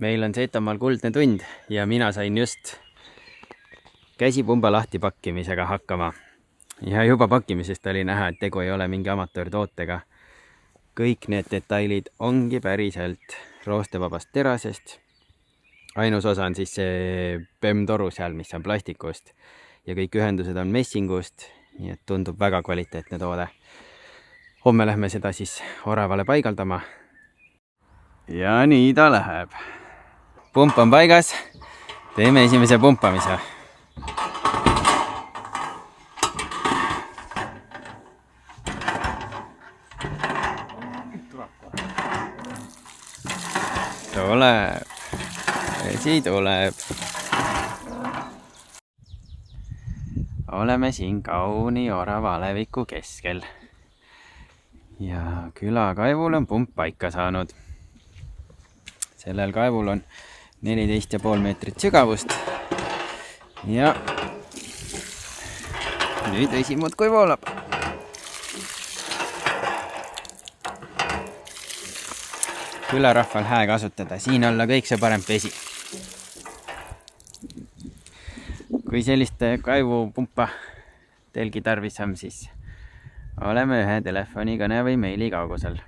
Meil on Setomaal kuldne tund ja mina sain just käsipumba lahti pakkimisega hakkama. Ja juba pakkimisest oli näha, et tegu ei ole mingi amatöörtootega. Kõik need detailid ongi päriselt roostevabast terasest. Ainus osa on siis see PEM-toru seal, mis on plastikust. Ja kõik ühendused on messingust, nii et tundub väga kvaliteetne toode. Homme lähme seda siis oravale paigaldama. Ja nii ta läheb. Pump on paigas. Teeme esimese pumpamise. Tuleb. Vesi tuleb. Oleme siin kauni orava aleviku keskel. Ja külakaevul on pump paika saanud. Sellel kaevul on 14,5 meetrit sügavust. Ja nüüd vesi muudkui voolab. Külarahval hää kasutada, siin olla kõik see parem vesi. Kui sellist kaevupumpa teilgi tarvis on, siis oleme ühe telefonikõne või meili kaugusel.